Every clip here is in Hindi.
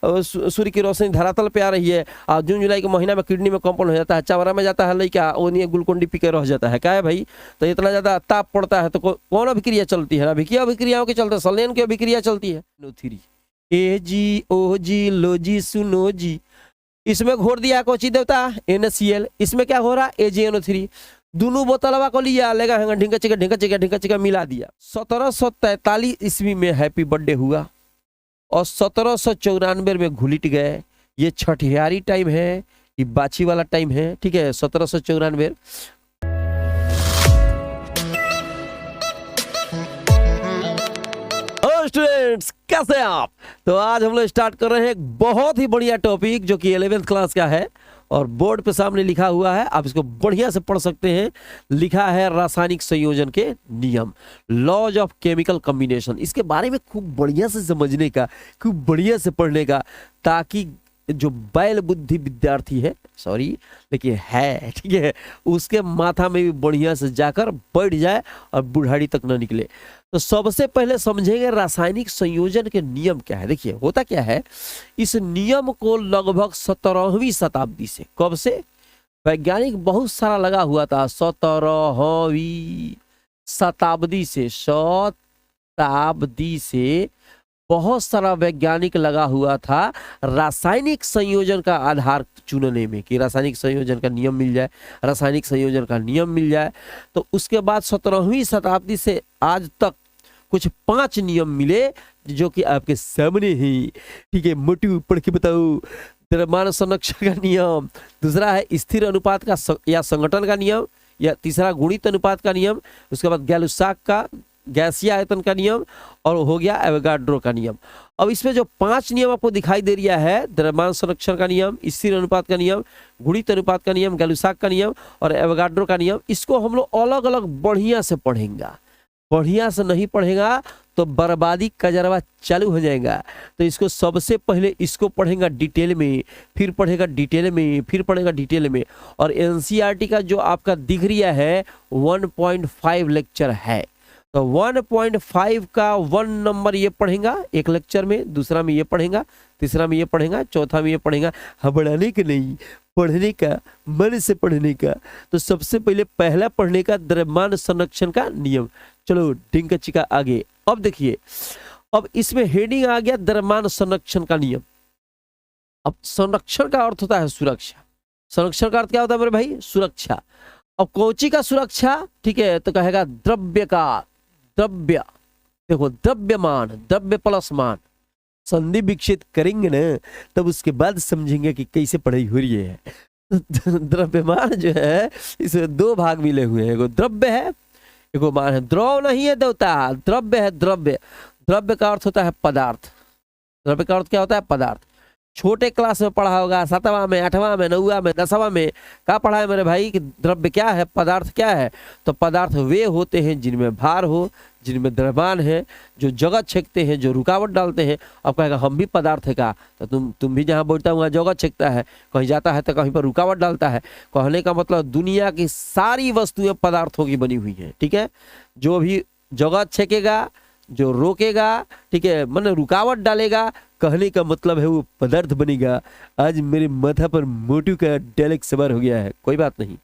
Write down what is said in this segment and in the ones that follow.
सूर्य की रोशनी धरातल पे आ रही है और जून जुलाई के महीना में किडनी में कंपाउंड हो जाता है, चवरा में जाता है लड़का, वो नहीं ग्लूकोन डी पी के रह जाता है। क्या है भाई, तो इतना ज़्यादा ताप पड़ता है तो कौन अभिक्रिया चलती है? अभिक्रियाओं के चलते संलयन की अभिक्रिया चलती है। NO3 ए जी ओ जी लो जी सुनो जी, इसमें घोर दिया कोची देवता NaCl, इसमें क्या हो रहा AgNO3, दोनों बोतलवा को लिया लेगा ढिंका चिका मिला दिया। 1743 ईस्वी में हैप्पी बर्थडे हुआ और 1794 में घुलिट गए। ये छठियारी टाइम है, ये बाछी वाला टाइम है, ठीक है। 1794 स्टूडेंट्स कैसे हैं आप? तो आज हम लोग स्टार्ट कर रहे हैं एक बहुत ही बढ़िया टॉपिक जो कि 11th क्लास का है और बोर्ड पे सामने लिखा हुआ है, आप इसको बढ़िया से पढ़ सकते हैं। लिखा है रासायनिक संयोजन के नियम, लॉज ऑफ केमिकल कॉम्बिनेशन। इसके बारे में खूब बढ़िया से समझने का, खूब बढ़िया से पढ़ने का, ताकि जो बैल बुद्धि विद्यार्थी है, सॉरी लेकिन है, ठीक है, उसके माथा में भी बढ़िया से जाकर बैठ जाए और बुढ़ाड़ी तक न निकले। तो सबसे पहले समझेंगे रासायनिक संयोजन के नियम क्या है। देखिए होता क्या है, इस नियम को लगभग 17वीं शताब्दी से, कब से, वैज्ञानिक बहुत सारा लगा हुआ था 17वीं शताब्दी से बहुत सारा वैज्ञानिक लगा हुआ था रासायनिक संयोजन का आधार चुनने में, कि रासायनिक संयोजन का नियम मिल जाए, रासायनिक संयोजन का नियम मिल जाए। तो उसके बाद 17वीं शताब्दी से आज तक कुछ 5 नियम मिले जो कि आपके सामने ही, ठीक है। मोटू पढ़ के बताओ। द्रव्यमान संरक्षण का नियम, दूसरा है स्थिर अनुपात का या संगठन का नियम, या तीसरा गुणित अनुपात का नियम, उसके बाद गैलुसाक का गैसीय आयतन का नियम, और हो गया एवोगाड्रो का नियम। अब इसमें जो 5 नियम आपको दिखाई दे रहा है, द्रव्यमान संरक्षण का नियम, स्थिर अनुपात का नियम, गुणित अनुपात का नियम, गैलुसाक का नियम और एवोगाड्रो का नियम, इसको हम लोग अलग अलग बढ़िया से पढ़ेंगे। बढ़िया से नहीं पढ़ेगा तो बर्बादी कजरवा चालू हो जाएगा। तो इसको सबसे पहले इसको पढ़ेगा डिटेल में, फिर पढ़ेगा डिटेल में, फिर पढ़ेगा डिटेल में। और एनसीईआरटी का जो आपका दिख रहा है 1.5 लेक्चर है, तो 1.5 का 1 नंबर ये पढ़ेगा एक लेक्चर में, दूसरा में ये पढ़ेगा, तीसरा में ये पढ़ेगा, चौथा में ये पढ़ेगा। हबड़ाने के नहीं, पढ़ने का, मन से पढ़ने का। तो सबसे पहले पहला पढ़ने का द्रव्यमान संरक्षण का नियम। चलो ढिंका चिका आगे। अब देखिए, अब इसमें हेडिंग आ गया द्रव्यमान संरक्षण का नियम। अब संरक्षण का अर्थ होता है सुरक्षा। संरक्षण का अर्थ क्या होता है मेरे भाई? सुरक्षा। अब कौची का सुरक्षा, ठीक है, तो कहेगा द्रव्य का, द्रव्य, देखो द्रव्यमान, द्रव्य प्लस मान, संधि विकसित करेंगे ना तब उसके बाद समझेंगे कि कैसे पढ़ाई हो रही है। द्रव्यमान जो है इसमें 2 भाग मिले हुए हैं, एगो द्रव्य है, एगो मान है। द्रव नहीं है देवता, द्रव्य है। द्रव्य, द्रव्य का अर्थ होता है पदार्थ। द्रव्य का अर्थ क्या होता है? पदार्थ। छोटे क्लास में पढ़ा होगा, 7वां में, 8वां में, 9वां में, 10वां में, क्या पढ़ा है मेरे भाई कि द्रव्य क्या है, पदार्थ क्या है? तो पदार्थ वे होते हैं जिनमें भार हो, जिनमें द्रव्यमान है, जो जगह छेकते हैं, जो रुकावट डालते हैं। अब कहेगा हम भी पदार्थ है का, तो तुम भी जहाँ बैठता हुआ जगह छेकता है, कहीं जाता है तो कहीं पर रुकावट डालता है। कहने का मतलब दुनिया की सारी वस्तुएं पदार्थों की बनी हुई हैं, ठीक है। जो भी जगह छेकेगा, जो रोकेगा, ठीक है, मन रुकावट डालेगा, कहने का मतलब है वो पदार्थ बनेगा। आज मेरे माथा पर मोटू का डायलेक्ट सवार हो गया है, कोई बात नहीं।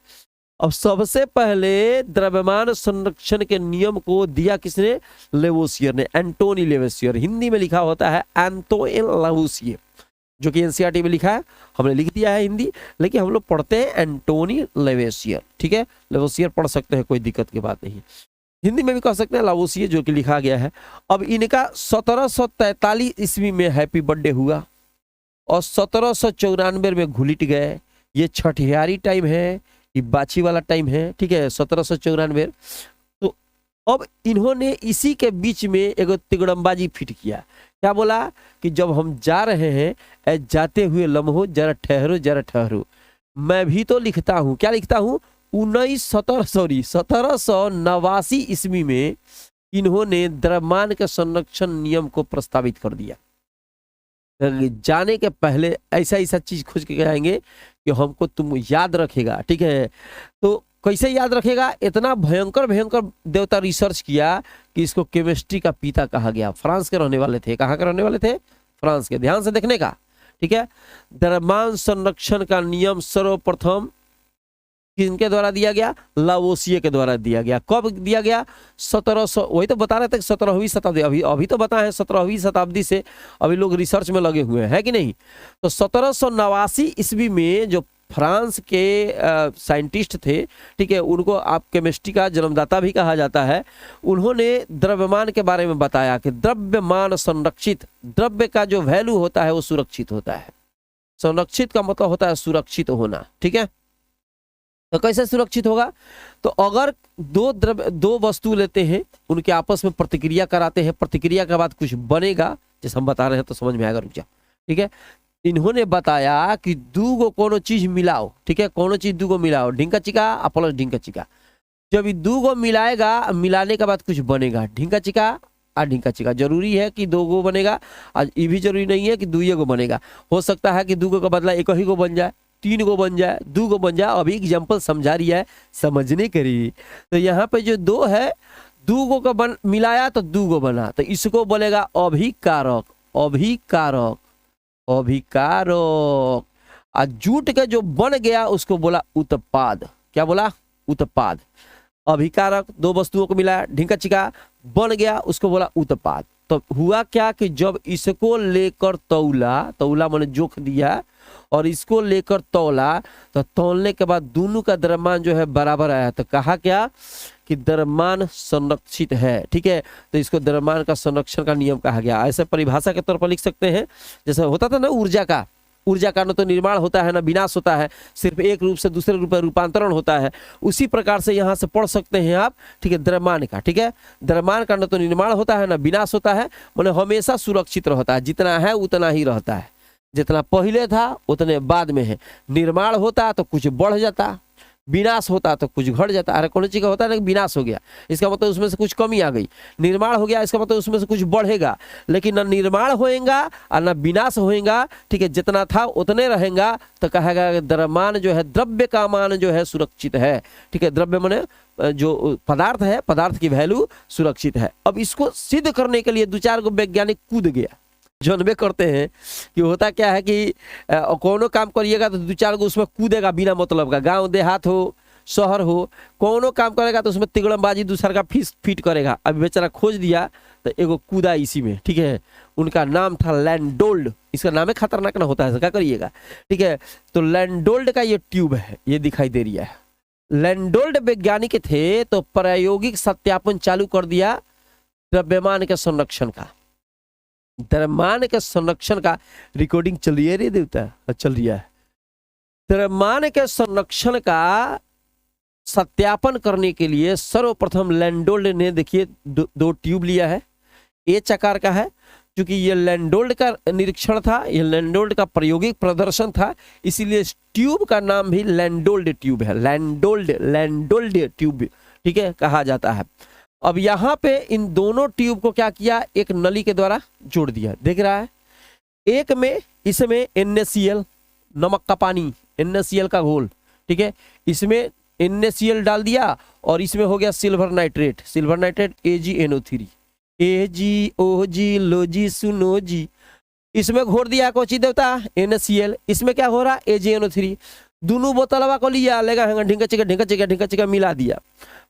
अब सबसे पहले द्रव्यमान संरक्षण के नियम को दिया किसने? लेवोसियर ने, एंटोनी लेवोसियर। हिंदी में लिखा होता है एंटोइन लेवोसियर, जो कि एनसीईआरटी में लिखा है, हमने लिख दिया है हिंदी, लेकिन हम लोग पढ़ते हैं एंटोनी लेवोसियर, ठीक है। लेवोसियर पढ़ सकते हैं, कोई दिक्कत की बात नहीं। हिंदी में भी कह सकते हैं लावोसियर, जो कि लिखा गया है। अब इनका 1743 ईस्वी में हैप्पी बर्थडे हुआ और 1794 में घुलिट गए। ये छठियारी टाइम है, ये बाछी वाला टाइम है, ठीक है, 1794। तो अब इन्होंने इसी के बीच में एक तिगड़मबाजी फिट किया। क्या बोला कि जब हम जा रहे हैं, जाते हुए लम्हो जरा ठहरो, जरा ठहरो, मैं भी तो लिखता हूँ। क्या लिखता हूँ? 1789 ईस्वी में इन्होंने द्रव्यमान के संरक्षण नियम को प्रस्तावित कर दिया। जाने के पहले ऐसा ऐसा चीज खोज के आएंगे कि हमको तुम याद रखेगा, ठीक है। तो कैसे याद रखेगा? इतना भयंकर भयंकर देवता रिसर्च किया कि इसको केमिस्ट्री का पिता कहा गया। फ्रांस के रहने वाले थे। कहाँ के रहने वाले थे? फ्रांस के। ध्यान से देखने का, ठीक है। द्रव्यमान संरक्षण का नियम सर्वप्रथम किनके द्वारा दिया गया? लावोसिए के द्वारा दिया गया। कब दिया गया? 1700, वही तो बता रहे थे 17वीं शताब्दी, अभी तो बताए 17वीं शताब्दी से अभी लोग रिसर्च में लगे हुए हैं कि नहीं। तो 1789 ईस्वी में जो फ्रांस के साइंटिस्ट थे, ठीक है, उनको आप केमिस्ट्री का जन्मदाता भी कहा जाता है, उन्होंने द्रव्यमान के बारे में बताया कि द्रव्यमान संरक्षित, द्रव्य का जो वैल्यू होता है वो सुरक्षित होता है। संरक्षित का मतलब होता है सुरक्षित होना, ठीक है। तो कैसे सुरक्षित होगा? तो अगर दो वस्तु लेते हैं, उनके आपस में प्रतिक्रिया कराते हैं, प्रतिक्रिया के बाद कुछ बनेगा, जैसे हम बता रहे हैं तो समझ में आएगा, रुक जा, ठीक है। इन्होंने बताया कि दू गो कोनो चीज मिलाओ, ठीक है, कोनो चीज दू गो मिलाओ, ढिंका चिका प्लस ढिंका चिका, जब ये दू गो मिलाएगा, मिलाने के बाद कुछ बनेगा, ढिंका चिका और ढिंका चिका। जरूरी है कि दो गो बनेगा, और ये भी जरूरी नहीं है कि दुए गो बनेगा। हो सकता है कि दू गो का बदला एक ही गो बन जाए, 3 गो बन जाए, 2 गो बन जाए। अभी एग्जाम्पल समझा रही है, समझने करी। तो यहाँ पे जो 2 है, 2 गो का मिलाया तो 2 गो बना, तो इसको बोलेगा अभिकारक, अभिकारक, अभिकारक। और जूट के जो बन गया उसको बोला उत्पाद। क्या बोला? उत्पाद। अभिकारक, 2 वस्तुओं को मिलाया, ढिंका चिका बन गया, उसको बोला उत्पाद। तो हुआ क्या कि जब इसको लेकर तौला, तौला मैंने जोख दिया, और इसको लेकर तौला, तो तौलने के बाद दोनों का द्रव्यमान जो है बराबर आया। तो कहा क्या कि द्रव्यमान संरक्षित है, ठीक है। तो इसको द्रव्यमान का संरक्षण का नियम कहा गया। ऐसे परिभाषा के तौर पर लिख सकते हैं, जैसे होता था ना ऊर्जा का, ऊर्जा का न तो निर्माण होता है ना विनाश होता है, सिर्फ एक रूप से दूसरे रूप में रूपांतरण होता है। उसी प्रकार से यहाँ से पढ़ सकते हैं आप, ठीक है, द्रव्यमान का, ठीक है। द्रव्यमान का न तो निर्माण होता है ना विनाश होता है, माने हमेशा सुरक्षित रहता है, जितना है उतना ही रहता है, जितना पहले था उतने बाद में है। निर्माण होता तो कुछ बढ़ जाता, विनाश होता तो कुछ घट जाता। अरे कौन चीज का होता है ना विनाश हो गया, इसका मतलब उसमें से कुछ कमी आ गई। निर्माण हो गया, इसका मतलब उसमें से कुछ बढ़ेगा। लेकिन न निर्माण होएगा और न विनाश होएगा, ठीक है, जितना था उतने रहेगा। तो कहेगा द्रव्यमान जो है, द्रव्य का मान जो है सुरक्षित है, ठीक है। द्रव्य माने जो पदार्थ है, पदार्थ की वैल्यू सुरक्षित है। अब इसको सिद्ध करने के लिए 2-4 गो वैज्ञानिक कूद गया। जानबे करते हैं कि होता क्या है कि कोनो काम करिएगा तो 2-4 गो उसमें कूदेगा बिना मतलब का। गांव देहात हो, शहर हो, कोनो काम करेगा तो उसमें तिगड़मबाजी दूसरा का फिट करेगा। अभी बेचारा खोज दिया तो एगो कूदा इसी में, ठीक है। उनका नाम था लैंडोल्ड। इसका नाम है खतरनाक ना होता है, क्या करिएगा, ठीक है। तो लैंडोल्ड का ये ट्यूब है, ये दिखाई दे रही है। लैंडोल्ड वैज्ञानिक थे, तो प्रायोगिक सत्यापन चालू कर दिया द्रव्यमान के संरक्षण का। द्रव्यमान के संरक्षण का रिकॉर्डिंग चल रही है रे देवता, चल रही है। द्रव्यमान के संरक्षण का सत्यापन करने के लिए सर्वप्रथम लैंडोल्ड ने, देखिए, 2 ट्यूब लिया है, एच आकार का है। क्योंकि ये लैंडोल्ड का निरीक्षण था, ये लैंडोल्ड का प्रायोगिक प्रदर्शन था, इसीलिए इस ट्यूब का नाम भी लैंडोल्ड ट्यूब है। लैंडोल्ड ट्यूब, ठीक है, कहा जाता है। अब यहाँ पे इन दोनों ट्यूब को क्या किया, एक नली के द्वारा जोड़ दिया, देख रहा है। एक में, इसमें NaCl, नमक का पानी, NaCl का घोल, ठीक है, इसमें NaCl डाल दिया, और इसमें हो गया silver nitrate, silver nitrate AgNO3, AgOG लोजी सुनोजी। इसमें घोर दिया कोची देवता NaCl, इसमें क्या हो रहा AgNO3। दोनों बोतलवा को लिया, लेगा ढिंका चिका मिला दिया।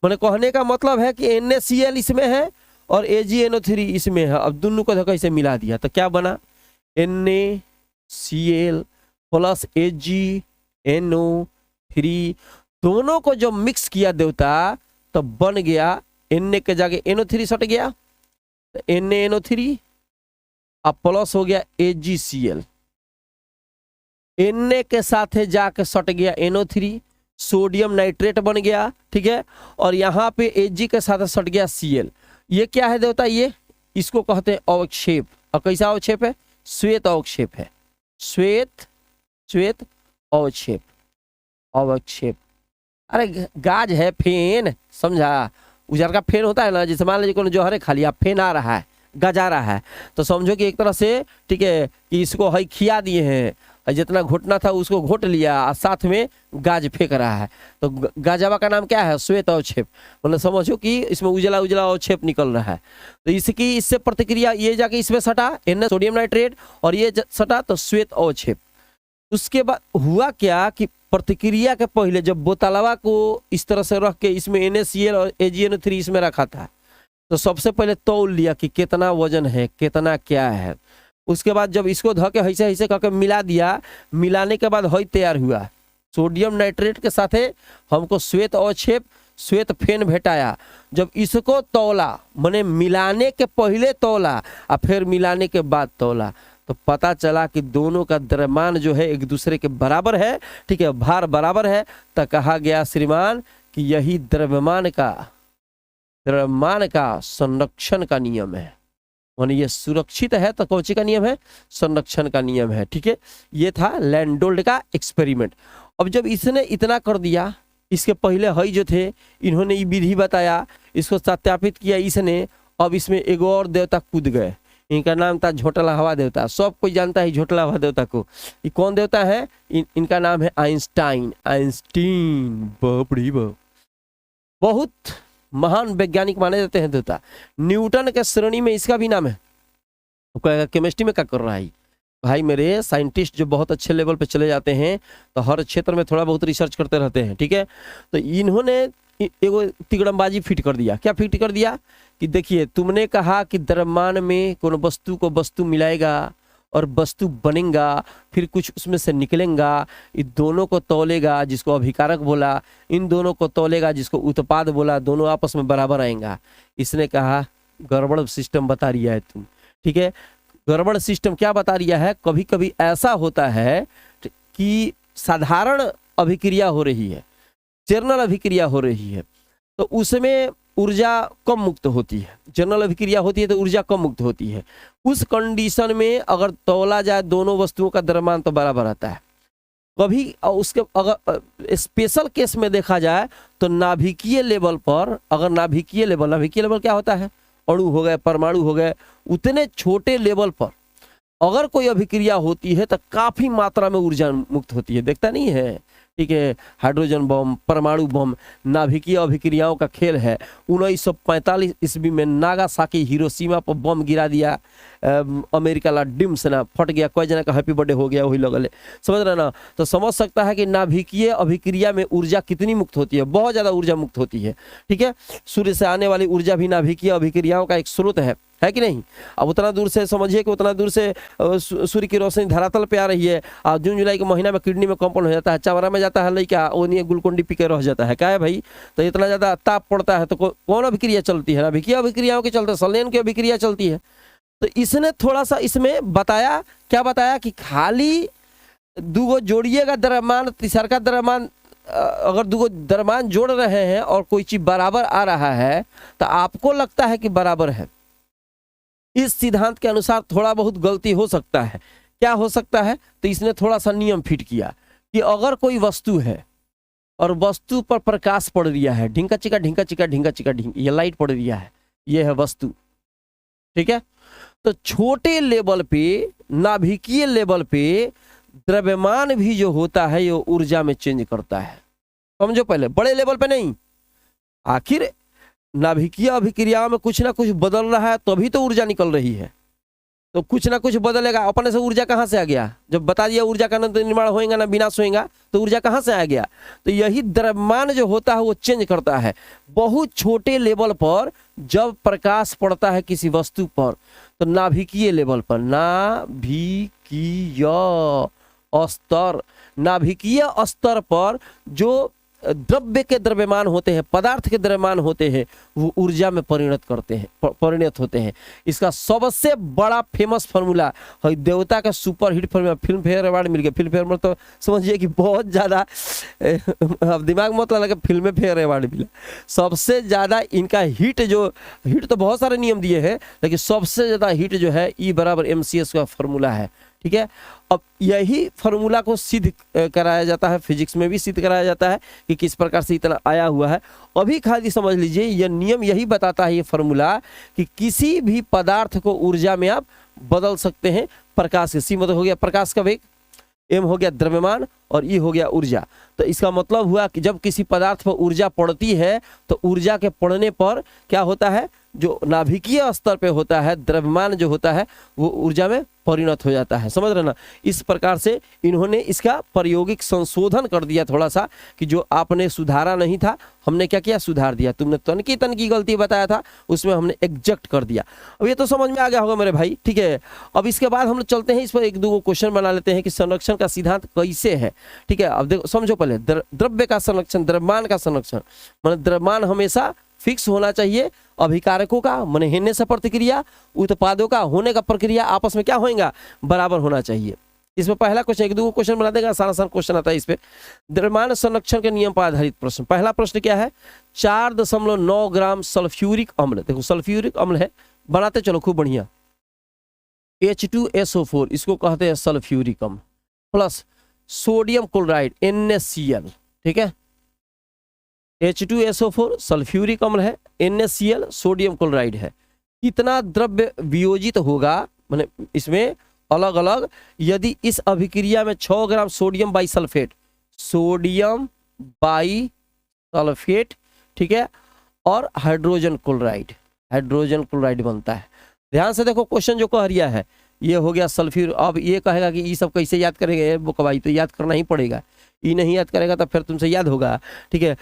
मैंने कहने का मतलब है कि NaCl इसमें है और AgNO3 इसमें है। अब दोनों को कैसे मिला दिया, तो क्या बना NaCl प्लस AgNO3, दोनों को जो मिक्स किया देवता तो बन गया Na के जगह NO3 सट गया, तो NaNO3 अब प्लस हो गया AgCl, Na के साथ जाके सट गया NO3, सोडियम नाइट्रेट बन गया, ठीक है। और यहाँ पे Ag के साथ सट गया Cl। ये क्या है देवता, ये इसको कहते हैं अवक्षेप। और कैसा अवक्षेप है? श्वेत अवक्षेप है, श्वेत अवक्षेप, अवक्षेप। अरे गाज है, फेन, समझा? उजर का फेन होता है ना, जैसे मान लीजिए कोनो जौहरे खा लिया, फेन आ रहा है, गजारा है। तो समझो कि एक तरह से ठीक है कि इसको हई खिया दिए हैं, जितना घोटना था उसको घोट लिया और साथ में गाज फेंक रहा है। तो गाजावा का नाम क्या है? श्वेत अवक्षेप। मतलब समझो कि इसमें उजला उजला अवक्षेप निकल रहा है। तो इससे प्रतिक्रिया ये जाके इसमें सटा Na सोडियम नाइट्रेट और ये सटा तो श्वेत अवक्षेप। उसके बाद हुआ क्या कि प्रतिक्रिया के पहले जब बोतलवा को इस तरह से रख के इसमें NaCl और AgNO3 इसमें रखा था, तो सबसे पहले तौल लिया कि कितना वजन है, कितना क्या है। उसके बाद जब इसको धो के ऐसे ऐसे करके मिला दिया, मिलाने के बाद हई तैयार हुआ। सोडियम नाइट्रेट के साथे हमको श्वेत अवक्षेप, श्वेत फेन भेटाया। जब इसको तौला, माने मिलाने के पहले तौला और फिर मिलाने के बाद तौला, तो पता चला कि दोनों का द्रव्यमान जो है एक दूसरे के बराबर है, ठीक है, भार बराबर है। तो कहा गया श्रीमान कि यही द्रव्यमान का संरक्षण का नियम है। माने ये सुरक्षित है तो कौन सी का नियम है? संरक्षण का नियम है। ठीक है, ये था लैंडोल्ड का एक्सपेरिमेंट। अब जब इसने इतना कर दिया, इसके पहले हई जो थे इन्होंने ये विधि बताया, इसको सत्यापित किया इसने। अब इसमें एक और देवता कूद गए, इनका नाम था झोटला हवा देवता। सब कोई जानता है झोटला हवा देवता को। ये कौन देवता है? इनका नाम है आइंस्टाइन। बाप रे बाप, बहुत महान वैज्ञानिक माने जाते हैं देवता। न्यूटन के श्रेणी में इसका भी नाम है। वो कहेगा केमिस्ट्री में क्या कर रहा है भाई? मेरे साइंटिस्ट जो बहुत अच्छे लेवल पे चले जाते हैं तो हर क्षेत्र में थोड़ा बहुत रिसर्च करते रहते हैं। ठीक है, तो इन्होंने एगो तिगड़मबाजी फिट कर दिया। क्या फिट कर दिया कि देखिए, तुमने कहा कि द्रव्यमान में कोनो वस्तु को वस्तु मिलाएगा और वस्तु बनेगा, फिर कुछ उसमें से निकलेगा, इन दोनों को तौलेगा जिसको अभिकारक बोला, इन दोनों को तौलेगा जिसको उत्पाद बोला, दोनों आपस में बराबर आएगा। इसने कहा गड़बड़ सिस्टम बता रिया है तुम। ठीक है, गड़बड़ सिस्टम क्या बता रिया है? कभी कभी ऐसा होता है कि साधारण अभिक्रिया हो रही है, जनरल अभिक्रिया हो रही है, तो उसमें ऊर्जा कम मुक्त होती है। जनरल अभिक्रिया होती है तो ऊर्जा कम मुक्त होती है। उस कंडीशन में अगर तौला जाए दोनों वस्तुओं का द्रव्यमान तो बराबर आता है। कभी उसके अगर स्पेशल केस में देखा जाए तो नाभिकीय लेवल पर, अगर नाभिकीय लेवल क्या होता है? अणु हो गए, परमाणु हो गए, उतने छोटे लेवल पर अगर कोई अभिक्रिया होती है तो काफी मात्रा में ऊर्जा मुक्त होती है। देखता नहीं है? ठीक है, हाइड्रोजन बम, परमाणु बम, नाभिकीय अभिक्रियाओं का खेल है। 1945 ईस्वी में नागासाकी हिरोशिमा पर बम गिरा दिया अमेरिका ला, डिम से ना फट गया, कोई जना का हैप्पी बर्थडे हो गया, वही लगल है। समझ रहे ना? तो समझ सकता है कि नाभिकीय अभिक्रिया में ऊर्जा कितनी मुक्त होती है। बहुत ज्यादा ऊर्जा मुक्त होती है। ठीक है, सूर्य से आने वाली ऊर्जा भी नाभिकीय अभिक्रियाओं का एक स्रोत है कि नहीं? अब उतना दूर से समझिए कि उतना दूर से सूर्य की रोशनी धरातल पे आ रही है और जून जुलाई के महीना में किडनी में कंपाउंड हो जाता है, चवरा में जाता है लड़का, वो नहीं ग्लूकोन डी पी के रह जाता है। क्या है भाई? तो इतना ज्यादा ताप पड़ता है तो कौन अभिक्रिया चलती है? नाभिकीय अभिक्रियाओं के चलते संलयन की अभिक्रिया चलती है। तो इसने थोड़ा सा इसमें बताया, क्या बताया कि खाली दूगो जोड़िएगा द्रव्यमान, तीसरा का द्रव्यमान, अगर दूगो द्रव्यमान जोड़ रहे हैं और कोई चीज बराबर आ रहा है तो आपको लगता है कि बराबर है। इस सिद्धांत के अनुसार थोड़ा बहुत गलती हो सकता है। क्या हो सकता है? तो इसने थोड़ा सा नियम फिट किया कि अगर कोई वस्तु है और वस्तु पर प्रकाश पड़ रहा है, ढिंका चिका ढिंका चिका ढिंका चिका ढिंक, ये लाइट पड़ रहा है, ये है वस्तु। ठीक है, तो छोटे लेवल पे, नाभिकीय लेवल पे द्रव्यमान भी जो होता है ये ऊर्जा में चेंज करता है। समझो, पहले बड़े लेवल पे नहीं। आखिर नाभिकीय अभिक्रिया में कुछ ना कुछ बदल रहा है तभी तो ऊर्जा निकल रही है। तो कुछ ना कुछ बदलेगा, अपने से ऊर्जा कहाँ से आ गया? जब बता दिया ऊर्जा का ना तो निर्माण होएगा ना विनाश होएगा, तो ऊर्जा कहाँ से आ गया? तो यही द्रव्यमान जो होता है वो चेंज करता है। बहुत छोटे लेवल पर जब प्रकाश पड़ता है किसी वस्तु पर, तो नाभिकीय लेवल पर, नाभिकीय स्तर पर जो द्रव्य के द्रव्यमान होते हैं, पदार्थ के द्रव्यमान होते हैं, वो ऊर्जा में परिणत होते हैं। इसका सबसे बड़ा फेमस फार्मूला है देवता का superhit formula, Filmfare award मिल गया। फिल्म फेयर में तो समझिए कि बहुत ज्यादा, अब दिमाग मत लगा, फिल्म फेयर अवार्ड मिला। सबसे ज्यादा इनका हिट तो बहुत सारे नियम दिए हैं, लेकिन सबसे ज्यादा हिट जो है E = mcs का फार्मूला है। ठीक है। अब यही फार्मूला को सिद्ध कराया जाता है, फिजिक्स में भी सिद्ध कराया जाता है कि किस प्रकार से इतना आया हुआ है। अभी खाली समझ लीजिए, यह नियम यही बताता है, ये फार्मूला, कि किसी भी पदार्थ को ऊर्जा में आप बदल सकते हैं प्रकाश से। सी मतलब हो गया प्रकाश का वेग, एम हो गया द्रव्यमान, और ई हो गया ऊर्जा। तो इसका मतलब हुआ कि जब किसी पदार्थ पर ऊर्जा पड़ती है तो ऊर्जा के पड़ने पर क्या होता है, जो नाभिकीय स्तर पे होता है द्रव्यमान जो होता है वो ऊर्जा में परिणत हो जाता है। समझ रहे ना। इस प्रकार से इन्होंने इसका प्रायोगिक संशोधन कर दिया थोड़ा सा, कि जो आपने सुधारा नहीं था हमने क्या किया, सुधार दिया। तुमने तनकी तनकी गलती बताया था उसमें हमने एग्जैक्ट कर दिया। अब ये तो समझ में आ गया होगा मेरे भाई, ठीक है। अब इसके बाद हम लोग चलते हैं, इस पर एक दो क्वेश्चन बना लेते हैं कि संरक्षण का सिद्धांत कैसे है, ठीक है। अब देखो समझो पहले, द्रव्य का संरक्षण, द्रव्यमान का संरक्षण, मतलब द्रव्यमान हमेशा फिक्स होना चाहिए। अभिकारकों का मन हेने से प्रतिक्रिया, उत्पादों का होने का प्रक्रिया आपस में क्या होएगा, बराबर होना चाहिए। इसमें पहला क्वेश्चन, एक दो क्वेश्चन बना देगा, आसान आसान क्वेश्चन आता है इस पे। द्रव्यमान संरक्षण के नियम पर आधारित प्रश्न। पहला प्रश्न क्या है, 4.9 ग्राम सल्फ्यूरिक अम्ल, देखो सल्फ्यूरिक अम्ल है, बनाते चलो खूब बढ़िया। H2SO4 इसको कहते हैं सल्फ्यूरिक अम्ल, प्लस सोडियम क्लोराइड NaCl, ठीक है। H2SO4 सल्फ्यूरिक अम्ल है, NaCl सोडियम क्लोराइड है। कितना द्रव्य वियोजित होगा, माने इसमें अलग अलग, यदि इस अभिक्रिया में 6 gram sodium bisulphate, sodium bisulphate, ठीक है, और हाइड्रोजन क्लोराइड बनता है। ध्यान से देखो क्वेश्चन जो कह रिया है, ये हो गया सल्फ्यूर। अब ये कहेगा कि ये सब कैसे याद करेंगे बुकवाई, तो याद करना ही पड़ेगा। ये नहीं याद करेगा तो फिर तुमसे याद होगा, ठीक है।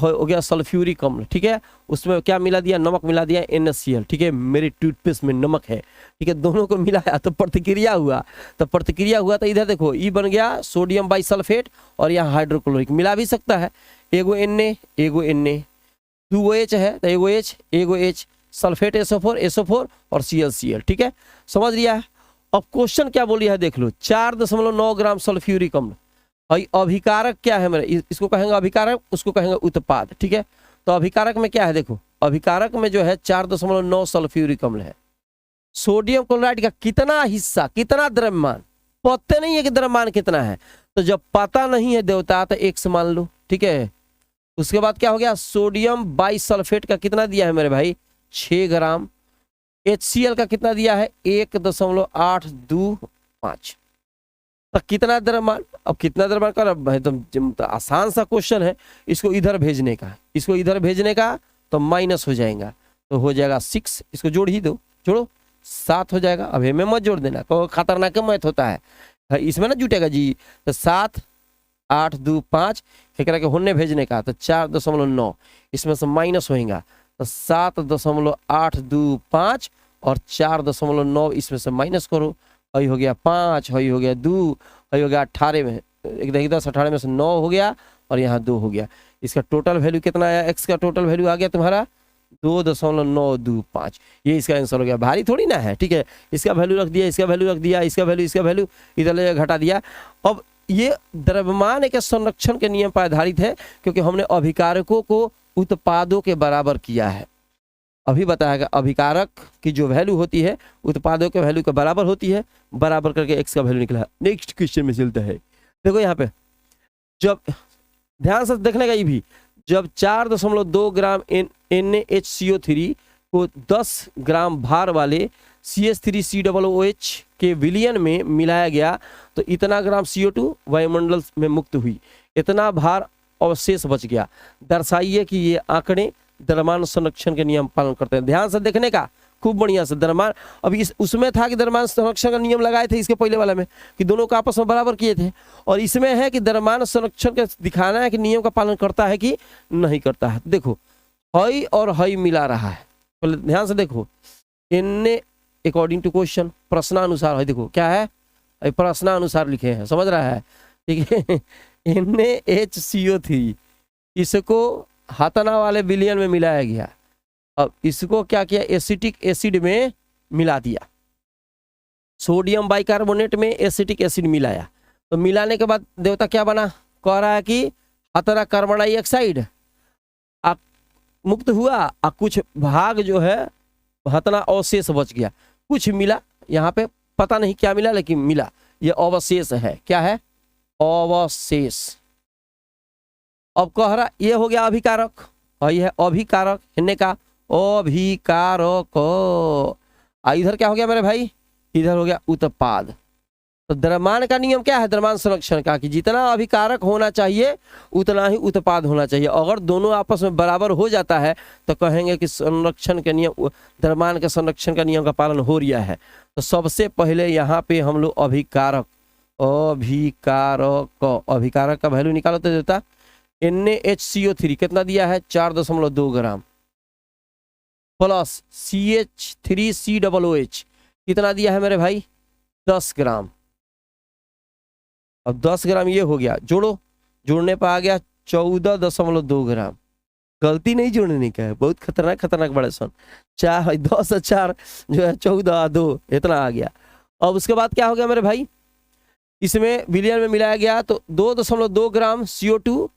हो गया सल्फ्यूरिक अम्ल, ठीक है, उसमें क्या मिला दिया, नमक मिला दिया NaCl, ठीक है। मेरे टूथपेस्ट में नमक है, ठीक है, दोनों को मिलाया तो प्रतिक्रिया हुआ, तो इधर देखो ई बन गया सोडियम बाइसल्फेट और यहाँ हाइड्रोक्लोरिक, मिला भी सकता है, एगो Na, दो H है तो एगो H, सल्फेट SO4 और Cl, ठीक है, समझ लिया है। अब क्वेश्चन क्या बोली है देख लो, 4.9 ग्राम सल्फ्यूरिक अम्ल, अभिकारक क्या है मेरे, इसको कहेंगे अभिकारक, उसको कहेंगे उत्पाद, ठीक है। तो अभिकारक में क्या है देखो, अभिकारक में जो है 4.9 सल्फ्यूरिक अम्ल है। सोडियम क्लोराइड का कितना हिस्सा, कितना द्रव्यमान, पता नहीं है कि द्रव्यमान कितना है, तो जब पता नहीं है देवता तो X मान लो, ठीक है। उसके बाद क्या हो गया, सोडियम बाइसल्फेट का कितना दिया है मेरे भाई, 6 ग्राम। HCl का कितना दिया है, 1.825। तो कितना द्रव्यमान, अब कितना द्रव्यमान कर भाई, तो आसान सा क्वेश्चन है, इसको इधर भेजने का, तो माइनस हो जाएगा, तो हो जाएगा 6, इसको जोड़ ही दो, जोड़ो 7 हो जाएगा। अब हमें मत जोड़ देना, तो खतरनाक मैथ होता है, इसमें ना जुटेगा जी। तो 7, 8, 2, 5 एक के होने भेजने का, तो 4.9 इसमें से माइनस होएगा, तो 7.825 और 4.9 इसमें से माइनस करो, हई हो गया 5, हई हो गया 2, हई हो गया 18 में, एक 10 18 में से 9 हो गया और यहाँ 2 हो गया। इसका टोटल वैल्यू कितना आया, x का टोटल वैल्यू आ गया तुम्हारा 2.925। ये इसका आंसर हो गया, भारी थोड़ी ना है, ठीक है। इसका वैल्यू रख दिया, इसका वैल्यू रख दिया, इसका वैल्यू इधर ले घटा दिया। अब ये द्रव्यमान के संरक्षण के नियम पर आधारित है, क्योंकि हमने अभिकारकों को उत्पादों के बराबर किया है। अभी बताया अभिकारक की जो वैल्यू होती है उत्पादों के वैल्यू के बराबर होती है, बराबर करके x का वैल्यू निकला। नेक्स्ट क्वेश्चन में चलता है, देखो यहाँ पे जब ध्यान से देखने का, ये भी जब 4.2 ग्राम NaHCO3 को 10 ग्राम भार वाले CH3COOH के विलयन में मिलाया गया तो इतना ग्राम CO2 वायुमंडल में मुक्त हुई, इतना भार अवशेष बच गया। दर्शाइए कि ये आंकड़े द्रव्यमान संरक्षण के नियम पालन करते हैं। ध्यान से देखने का खूब बढ़िया से, द्रव्यमान अभी उसमें था कि द्रव्यमान संरक्षण का नियम लगाए थे, इसके पहले वाला में कि दोनों का आपस में बराबर किए थे, और इसमें है कि द्रव्यमान संरक्षण का दिखाना है कि नियम का पालन करता है कि नहीं करता है। देखो हई और हई मिला रहा है, पहले ध्यान से देखो, इनने अकॉर्डिंग टू क्वेश्चन प्रश्नानुसार है, देखो क्या है, प्रश्नानुसार लिखे हैं, समझ रहा है, ठीक है। NaHCO3 इसको हाथना वाले विलयन में मिलाया गया, अब इसको क्या किया, एसिटिक एसिड में मिला दिया, सोडियम बाइकार्बोनेट में एसिटिक एसिड मिलाया, तो मिलाने के बाद देवता क्या बना, कह रहा है कि हाथना कार्बन डाइऑक्साइड मुक्त हुआ और कुछ भाग जो है हाथना अवशेष बच गया, कुछ मिला यहाँ पे पता नहीं क्या मिला लेकिन मिला, ये अवशेष है। क्या है? अवशेष। अब कह रहा ये हो गया अभिकारक और ये है अभिकारक, हिन्ने का अभिकारक। इधर क्या हो गया मेरे भाई? इधर हो गया उत्पाद। तो द्रव्यमान का नियम क्या है? द्रव्यमान संरक्षण का, कि जितना अभिकारक होना चाहिए उतना ही उत्पाद होना चाहिए। अगर दोनों आपस में बराबर हो जाता है तो कहेंगे कि संरक्षण के नियम, द्रव्यमान के संरक्षण का नियम का पालन हो रहा है। तो सबसे पहले यहाँ पे हम लोग अभिकारक, अभिकारक का वैल्यू निकालो तो देता NaHCO3 कितना दिया है? 4.2 ग्राम प्लस CH3COOH कितना दिया है मेरे भाई? 10 ग्राम। अब 10 ग्राम ये हो गया, जोड़ो, जोड़ने पर आ गया 14.2 ग्राम। गलती नहीं जोड़ने का है, बहुत खतरनाक बड़े सन। 10 और 4 जो है 14 2 इतना आ गया। अब उसके बाद क्या हो गया मेरे भाई? इसमें विलयन में मिलाया गया तो 2.2 ग्राम CO2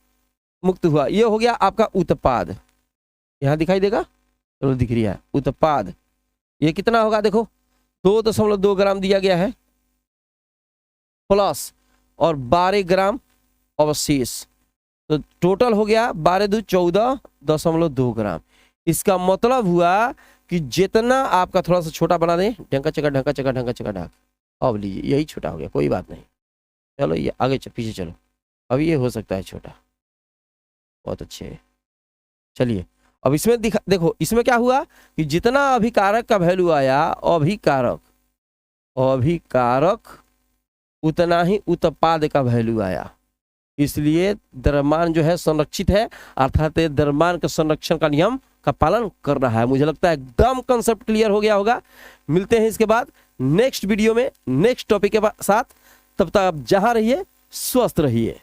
मुक्त हुआ। ये हो गया आपका उत्पाद। यहाँ दिखाई देगा? चलो दिख रही है उत्पाद। ये कितना होगा? देखो 2.2 ग्राम दिया गया है प्लस और 12 ग्राम अवशेष, तो टोटल हो गया 12 2 14.2 ग्राम। इसका मतलब हुआ कि जितना आपका, थोड़ा सा छोटा बना दें, ढंका चका। अब लीजिए यही छोटा हो गया, कोई बात नहीं। चलो ये आगे पीछे चलो, अभी ये हो सकता है छोटा। बहुत अच्छे। चलिए अब इसमें देखो इसमें क्या हुआ कि जितना अभिकारक का वैल्यू आया, अभिकारक उतना ही उत्पाद का वैल्यू आया। इसलिए द्रव्यमान जो है संरक्षित है, अर्थात द्रव्यमान के संरक्षण का नियम का पालन कर रहा है। मुझे लगता है एकदम कंसेप्ट क्लियर हो गया होगा। मिलते हैं इसके बाद नेक्स्ट वीडियो में नेक्स्ट टॉपिक के साथ। तब तक आप जहां रहिए स्वस्थ रहिए।